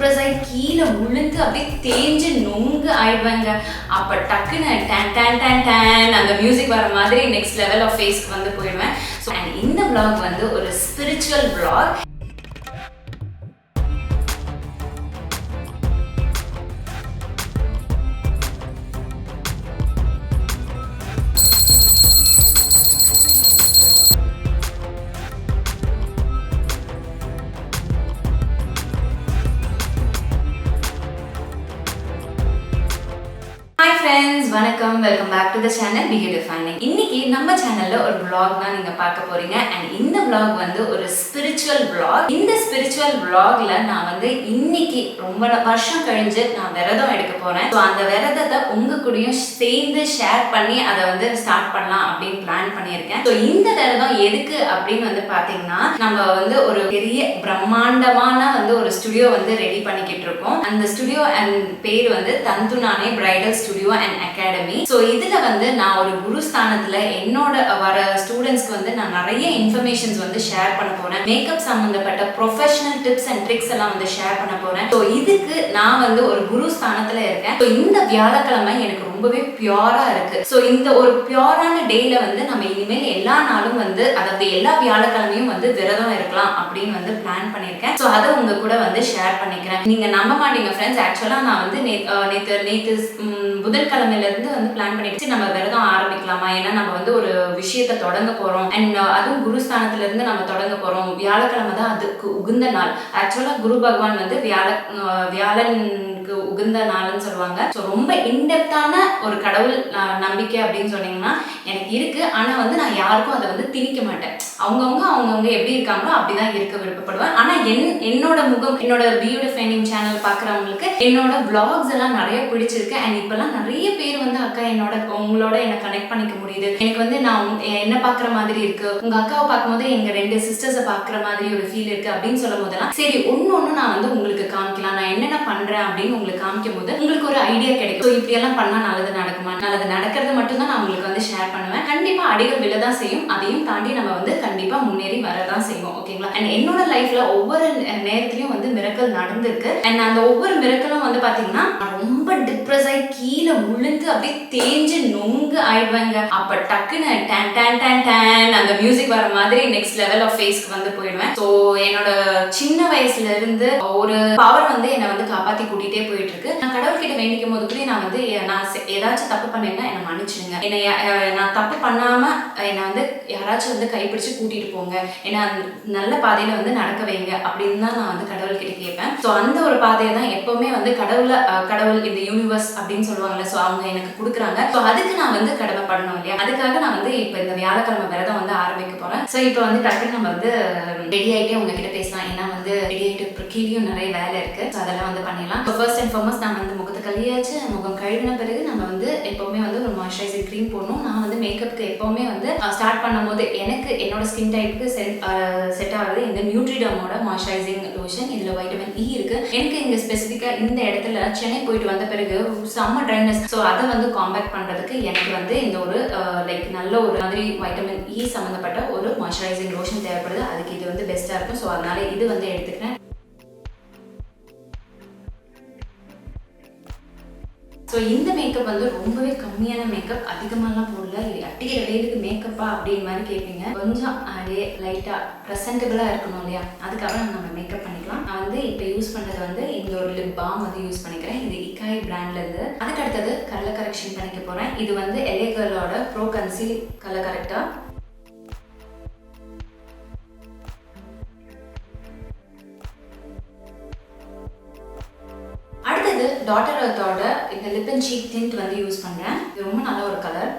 Depress ஆகி கீழே விழுந்து அப்படியே தேஞ்சு நொங்கு ஆயிடுவாங்க. அப்போ டக்குன்னு டேன் டேன் டேன் டேன் அந்த மியூசிக் வர மாதிரி நெக்ஸ்ட் லெவல் ஆஃப் ஃபேஸ்க்கு வந்து போயிடுவேன். ஸோ அண்ட் இந்த vlog வந்து ஒரு ஸ்பிரிச்சுவல் vlog. Friends, வணக்கம், welcome back to the channel BeYouDefining. இன்னைக்கு நம்ம சேனல்ல ஒரு vlog தான் நீங்க பார்க்க போறீங்க. அண்ட் இந்த vlog வந்து ஒரு ஸ்பிரிச்சுவல் vlog. இந்த ஸ்பிரிச்சுவல் vlogல நான் வந்து இன்னைக்கு ரொம்ப வருஷம் கழிஞ்சு நான் விரதம் எடுக்க போறேன். ஸோ அந்த விரதத்தை உங்க கூடயும் சேர்ந்து ஷேர் பண்ணி அதை வந்து ஸ்டார்ட் பண்ணலாம் அப்படின்னு பிளான் பண்ணியிருக்கேன். ஸோ இந்த விரதம் எதுக்கு அப்படின்னு வந்து பாத்தீங்கன்னா, நம்ம வந்து ஒரு பெரிய பிரம்மாண்டமான வந்து ஒரு ஸ்டுடியோ வந்து ரெடி பண்ணிக்கிட்டு இருக்கோம். அந்த ஸ்டுடியோ அண்ட் பேர் வந்து தந்துனானே bridal studio and academy. So இதுல வந்து நான் ஒரு குரு ஸ்தானத்துல என்னோட வர ஸ்டூடெண்ட்ஸ்க்கு வந்து நான் நிறைய இன்ஃபர்மேஷன்ஸ் வந்து ஷேர் பண்ண போறேன். மேக்கப் சம்பந்தப்பட்ட ப்ரொஃபஷனல் டிப்ஸ் அண்ட் ட்ரிக்ஸ் எல்லாம் வந்து ஷேர் பண்ண போறேன். ஸோ இதுக்கு நான் வந்து ஒரு குரு ஸ்தானத்துல இருக்கேன். ஸோ இந்த வியாழக்கிழமை எனக்கு ரொம்பவே பியூரா இருக்கு. ஸோ இந்த ஒரு பியூரான டேல வந்து நம்ம இனிமேல் எல்லா நாளும் வந்து அதாவது எல்லா வியாழக்கிழமையும் வந்து விரதம் இருக்கலாம் அப்படின்னு வந்து பிளான் பண்ணியிருக்கேன். ஸோ அதை உங்க கூட வந்து ஷேர் பண்ணிக்கிறேன். நீங்க நம்ப மாட்டீங்க ஃப்ரெண்ட்ஸ், ஆக்சுவலா நான் வந்து நேற்று புதன்கிழமையில இருந்து வந்து பிளான் பண்ணிட்டு நம்ம விரதம் ஆரம்பிக்கலாமா, ஏன்னா நம்ம வந்து ஒரு விஷயத்தை தொடங்க போறோம் அண்ட் அதுவும் குருஸ்தானத்துல இருந்து நம்ம தொடங்க போறோம். வியாழக்கிழமை தான் அதுக்கு உகுந்த நாள். ஆக்சுவலா குரு பகவான் வந்து வியாழனுக்கு உகுந்த நாள்னு சொல்லுவாங்க. ஸோ ரொம்ப இன்டெப்தான ஒரு கடவுள் நம்பிக்கை அப்படின்னு சொன்னீங்கன்னா எனக்கு இருக்கு. ஆனா வந்து நான் யாருக்கும் அதை வந்து திணிக்க மாட்டேன். அவங்கவுங்க எப்படி இருக்காங்களோ அப்படிதான் இருக்க விருப்பப்படுவேன். ஆனா என்னோட முகம், என்னோட BeYouDefining சேனல் பாக்குறவங்களுக்கு என்னோட vlogs எல்லாம் நிறைய பிடிச்சிருக்கு. அண்ட் இப்பெல்லாம் நிறைய பேர் வந்து அக்கா உங்களோட என்ன கனெக்ட் பண்ணிக்க முடியுது, எனக்கு வந்து நான் என்ன பாக்குற மாதிரி இருக்கு, உங்க அக்காவை பார்க்கும்போது எங்க 2 சிஸ்டர்ஸை பாக்குற மாதிரி ஒரு ஃபீல் இருக்கு அப்படின்னு சொல்லும் போதெல்லாம் சரி ஒன்னு நான் வந்து உங்களுக்கு காமிக்கலாம், நான் என்னென்ன பண்றேன் அப்படின்னு உங்களுக்கு காமிக்கும் போது உங்களுக்கு ஒரு ஐடியா கிடைக்கும். ஸோ இப்படி எல்லாம் பண்ணா நல்லது நடக்குமா, நல்லது நடக்கிறது மட்டும் தான் நான் உங்களுக்கு வந்து ஷேர் பண்ணுவேன். கண்டிப்பா அடிகள் விழதான் செய்யும், அதையும் தாண்டி நம்ம வந்து கண்டிப்பா முன்னேறி வரதான் செய்வோம். ஓகேங்களா? அண்ட் என்னோட லைஃப்ல ஒவ்வொரு நேரத்திலயும் வந்து மிரக்கல் நடந்திருக்கு. அண்ட் அந்த ஒவ்வொரு மிரக்கலும் வந்து பாத்தீங்கன்னா ரொம்ப டிப்ரெஸ் ஆகி கீழே விழுந்து அப்படியே தேஞ்சு நொங்கு ஆயிடுவாங்க. அப்ப டக்குன்னு டேன் டேன் டேன் டேன் அந்த மியூசிக் வர மாதிரி நெக்ஸ்ட் லெவல் ஆஃப் ஃபேஸ்க்கு வந்து போயிடுவேன். ஸோ என்னோட சின்ன வயசுல இருந்து ஒரு பவர் வந்து என்னை வந்து காப்பாத்தி கூட்டிகிட்டே போயிட்டு இருக்கு. நான் கடவுள்கிட்ட வேண்டிக்கும் போது கூட நான் வந்து நான் ஏதாச்சும் தப்பு பண்ணேன்னா என்னை மன்னிச்சிடுங்க, என்னை நான் தப்பு பண்ணாம என்னை வந்து யாராச்சும் வந்து கைப்பிடிச்சு கூட்டிட்டு போங்க, ஏன்னா நல்ல பாதையில வந்து நடக்க வைங்க அப்படின்னு தான் நான் வந்து கடவுள்கிட்ட கேட்பேன். ஸோ அந்த ஒரு பாதையை தான் எப்பவுமே வந்து கடவுள் இந்த யூனிவர்ஸ் அப்படின்னு சொல்லுவாங்கல்ல, ஸோ அவங்க எனக்கு கொடுக்குறாங்க. ஸோ அதுக்கு நான் வந்து கடமைப்படணும் இல்லையா, அதுக்காக நான் வந்து இப்போ இந்த வியாழக்கிழமை விரதம் வந்து ஆரம்பிக்க போறேன். ஸோ இப்போ வந்து டக்குன்னு நம்ம வந்து ரெடி ஆகிட்டே உங்ககிட்ட பேசலாம். ஏன்னா வந்து ரெடி ஆகிட்டு கீழேயும் நிறைய வேலை இருக்கு. ஸோ அதெல்லாம் வந்து பண்ணிடலாம். ஸோ ஃபர்ஸ்ட் அண்ட் ஃபார்மோஸ்ட் நான் வந்து முகத்தை கழுவியாச்சு. முகம் கழுவின பிறகு நம்ம வந்து எப்பவுமே வந்து ஒரு மாய்ஸ்சரைசிங் க்ரீம் போடணும். நான் வந்து மேக்கப்புக்கு எப்பவுமே வந்து ஸ்டார்ட் பண்ணும் போது எனக்கு என்னோட ஸ்கின் டைப்புக்கு செட் ஆகுது இந்த நியூட்ரிடர்மோட மாய்ஸ்சரைசிங் லோஷன். இதுல வைட்டமின் இ இருக்கு. எனக்கு இங்க ஸ்பெசிஃபிக்கா இந்த இடத்துல சென்னை போயிட்டு வந்த பிறகு செம்ம ட்ரைனஸ். ஸோ அதை வந்து காம்பேக்ட் பண்றதுக்கு எனக்கு வந்து இந்த ஒரு லைக் நல்ல ஒரு மாதிரி வைட்டமின் இ சம்மந்தப்பட்ட ஒரு மாய்ஸ்சரைசிங் லோஷன் தேவைப்படுது. அதுக்கு இது வந்து பெஸ்டா இருக்கும். ஸோ அதனால இது வந்து எடுத்துக்கிறேன். ஸோ இந்த மேக்கப் வந்து ரொம்பவே கம்மியான மேக்கப், அதிகமாகலாம் போடல. அட்டிக்கிற வெயிலுக்கு மேக்கப்பா அப்படின்னு மாதிரி கேட்பீங்க. கொஞ்சம் அப்படியே லைட்டாக ப்ரெசன்டபிளாக இருக்கணும் இல்லையா, அதுக்காக நம்ம மேக்கப் பண்ணிக்கலாம். நான் வந்து இப்போ யூஸ் பண்ணுறது வந்து இந்த ஒரு லிப் பாம் வந்து யூஸ் பண்ணிக்கிறேன். இது இக்காய் பிராண்ட்லேருந்து. அதுக்கு அடுத்தது கலர் கரெக்ஷன் பண்ணிக்க போகிறேன். இது வந்து LA Girlோட ப்ரோ கன்சீல் கலர் கரெக்டாக. அடுத்தது டாட்டர் எர்த்தோட இந்த லிப் அண்ட் சீக் டிண்ட் வந்து யூஸ் பண்ணுறேன். இது ரொம்ப நல்ல ஒரு கலர்.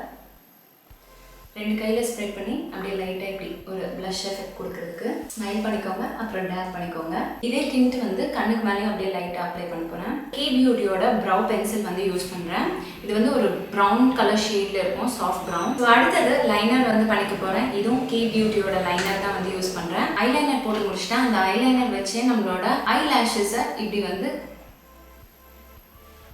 2 கையில் ஸ்ப்ரெட் பண்ணி அப்படியே லைட்டாக இப்படி ஒரு ப்ளஷ் எஃபெக்ட் கொடுக்கறதுக்கு ஸ்மைல் பண்ணிக்கோங்க, அப்புறம் டேப் பண்ணிக்கோங்க. இதே டிண்ட் வந்து கண்ணுக்கு மேலேயும் அப்படியே லைட்டாக அப்ளை பண்ண போகிறேன். BeYouDefining ப்ரௌ பென்சில் வந்து யூஸ் பண்ணுறேன். இது வந்து ஒரு ப்ரௌன் கலர் ஷேடில் இருக்கும், சாஃப்ட் ப்ரௌன். ஸோ அடுத்தது லைனர் வந்து பண்ணிக்க போகிறேன். இதுவும் BeYouDefining லைனர் தான் வந்து யூஸ் பண்ணுறேன். ஐலைனர் போட்டு முடிச்சிட்டேன். அந்த ஐலைனர் வச்சே நம்மளோட ஐ லேஷஸை இப்படி வந்து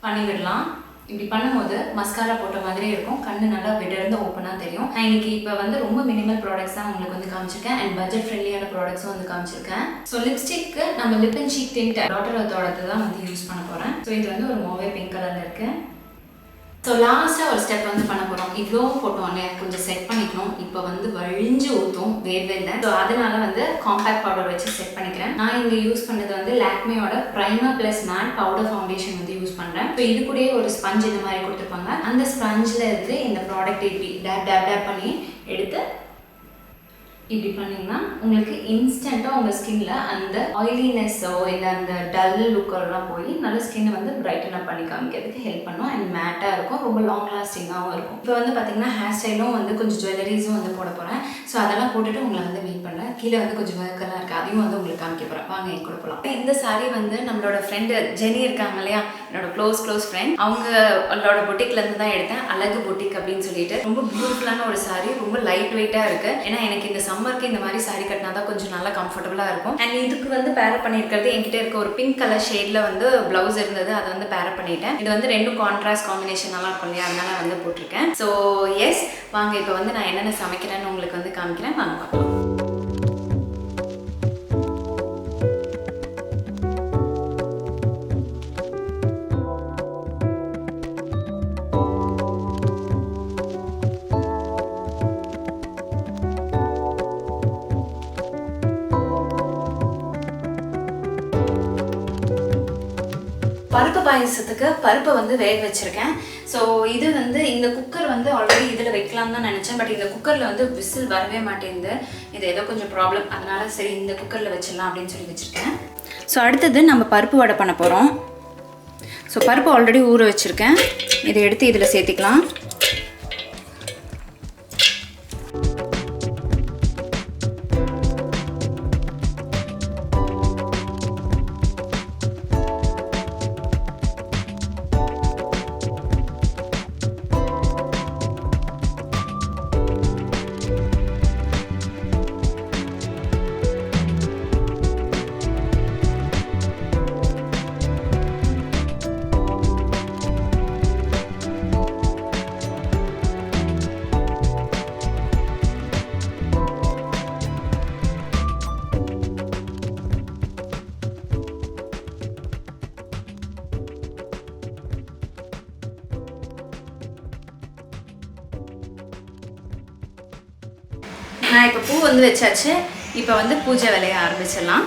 பண்ணிவிடலாம். இப்படி பண்ணும்போது மஸ்காரா போட்ட மாதிரி இருக்கும், கண்ணு நல்லா விடர்ந்து ஓப்பனாக தெரியும். நான் இன்னைக்கு இப்போ வந்து ரொம்ப மினிமல் ப்ராடக்ட்ஸ் தான் உங்களுக்கு வந்து காமிச்சிருக்கேன் அண்ட் பட்ஜெட் ஃப்ரெண்ட்லியான ப்ராடக்ட்ஸும் வந்து காமிச்சிருக்கேன். ஸோ லிப்ஸ்டிக்கு நம்ம லிப் அண்ட் சீக் டிண்ட் டாட்டர் அர்த்தோடது தான் வந்து யூஸ் பண்ண போகிறேன். ஸோ இது வந்து ஒரு மோவே பிங்க் கலரில் இருக்குது. ஸோ லாஸ்ட்டாக ஒரு ஸ்டெப் வந்து பண்ண போகிறோம். இவ்வளோ போட்டோன்னே கொஞ்சம் செட் பண்ணிக்கணும். இப்போ வந்து வழிஞ்சு ஊற்றும் வேர்வையில். ஸோ அதனால வந்து காம்பேக்ட் பவுடர் வச்சு செட் பண்ணிக்கிறேன். நான் இங்கே யூஸ் பண்ணது வந்து லாக்மேயோட primer plus matte powder foundation வந்து யூஸ் பண்ணுறேன். ஸோ இது கூடயே ஒரு ஸ்பஞ்ச் இந்த மாதிரி கொடுத்துருப்பாங்க. அந்த ஸ்பஞ்சில் இருந்து இந்த ப்ராடக்ட் இப்படி டேப் பண்ணி எடுத்து இப்படி பண்ணிங்கன்னா உங்களுக்கு இன்ஸ்டண்ட்டாக உங்கள் ஸ்கின்ல அந்த ஆயிலினஸோ இல்லை அந்த டல் லுக்கெல்லாம் போய் நல்ல ஸ்கின்னை வந்து பிரைட்டன் அப் பண்ணி காமிக்கிறதுக்கு ஹெல்ப் பண்ணும் அண்ட் மேட்டாக இருக்கும், ரொம்ப லாங் லாஸ்டிங்காகவும் இருக்கும். இப்போ வந்து பார்த்தீங்கன்னா ஹேர் ஸ்டைலும் வந்து கொஞ்சம் ஜுவல்லரிஸும் வந்து போட போகிறேன். ஸோ அதெல்லாம் போட்டுட்டு உங்களை வந்து மீட் பண்ணுறேன். கீழே வந்து கொஞ்சம் ஒர்க்கெல்லாம் இருக்குது, அதையும் வந்து உங்களுக்கு காமிக்க போகிறேன். வாங்க என் கூட போகலாம். இந்த சாரீ வந்து நம்மளோட ஃப்ரெண்டு ஜெனி இருக்காங்க இல்லையா, என்னோட க்ளோஸ் ஃப்ரெண்ட், அவங்களோட பொட்டிக்லேருந்து தான் எடுத்தேன். அழகு பொட்டிக் அப்படின்னு சொல்லிட்டு ரொம்ப பியூட்டிஃபுல்லான ஒரு சாரீ, ரொம்ப லைட் வெயிட்டாக இருக்குது. ஏன்னா எனக்கு இந்த சம்மருக்கு இந்த மாதிரி சாரி கட்டினா தான் கொஞ்சம் நல்லா கம்ஃபர்டபுளாக இருக்கும். அண்ட் இதுக்கு வந்து பேரப் பண்ணியிருக்கிறது என்கிட்ட இருக்க ஒரு பிங்க் கலர் ஷேடில் வந்து ப்ளவுஸ் இருந்தது, அதை வந்து பேரப் பண்ணிட்டேன். இது வந்து ரெண்டும் கான்ட்ராஸ்ட் காம்பினேஷன் நல்லா இருக்கும் இல்லையா, அதனால வந்து போட்டிருக்கேன். ஸோ எஸ், வாங்க இப்போ வந்து நான் என்னென்ன சமைக்கிறேன்னு உங்களுக்கு வந்து காமிக்கிறேன். வாங்க பார்க்கலாம். பருப்பு பாயசத்துக்கு பருப்பை வந்து வேக வச்சுருக்கேன். ஸோ இது வந்து இந்த குக்கர் வந்து ஆல்ரெடி இதில் வைக்கலாம் தான் நினச்சேன். பட் இந்த குக்கரில் வந்து விசில் வரவே மாட்டேங்குது. இது ஏதோ கொஞ்சம் ப்ராப்ளம், அதனால் சரி இந்த குக்கரில் வச்சிடலாம் அப்படின்னு சொல்லி வச்சுருக்கேன். ஸோ அடுத்தது நம்ம பருப்பு வடை பண்ண போகிறோம். ஸோ பருப்பு ஆல்ரெடி ஊற வச்சுருக்கேன். இதை எடுத்து இதில் சேர்த்திக்கலாம். நான் இப்போ பூ வந்து வச்சாச்சு. இப்போ வந்து பூஜை வேலையை ஆரம்பிச்சிடலாம்.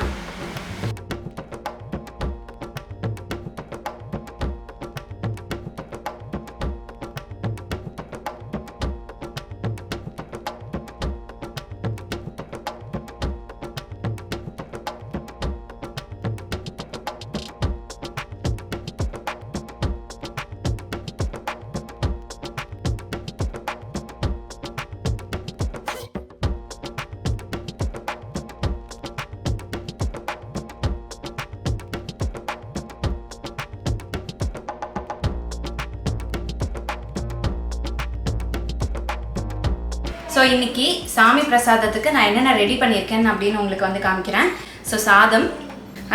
ஸோ இன்றைக்கி சாமி பிரசாதத்துக்கு நான் என்னென்ன ரெடி பண்ணியிருக்கேன் அப்படின்னு உங்களுக்கு வந்து காமிக்கிறேன். ஸோ சாதம்,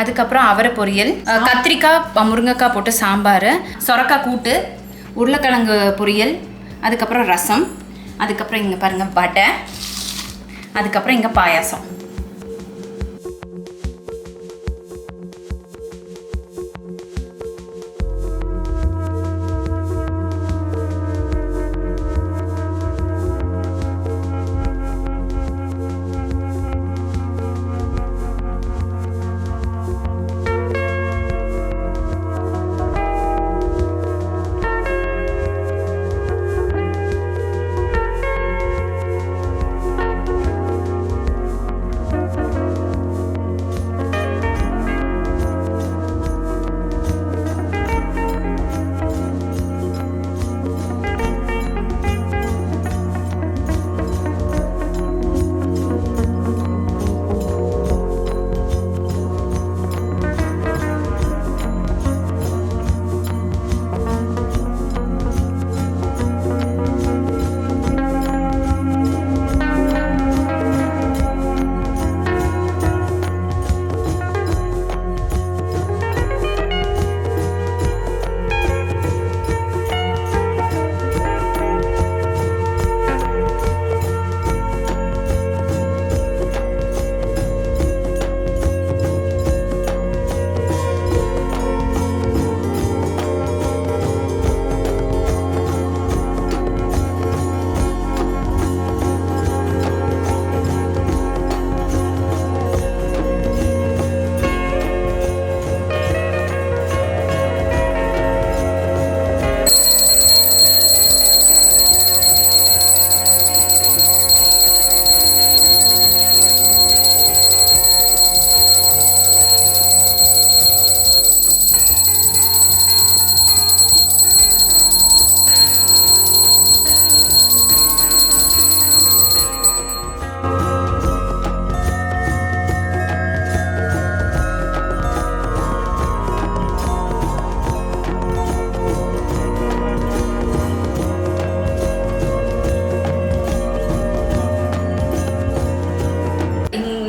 அதுக்கப்புறம் அவரை பொரியல், கத்திரிக்காய் முருங்கைக்காய் போட்டு சாம்பார், சொரக்காய் கூட்டு, உருளைக்கிழங்கு பொரியல், அதுக்கப்புறம் ரசம், அதுக்கப்புறம் இங்கே பாருங்கள் வடை, அதுக்கப்புறம் இங்கே பாயாசம்.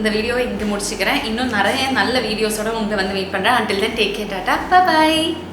இந்த வீடியோவை இங்கே முடிச்சுக்கிறேன். இன்னும் நிறைய நல்ல வீடியோஸோட உங்களை வந்து மீட் பண்ணுறேன். until then take care, tata, bye bye.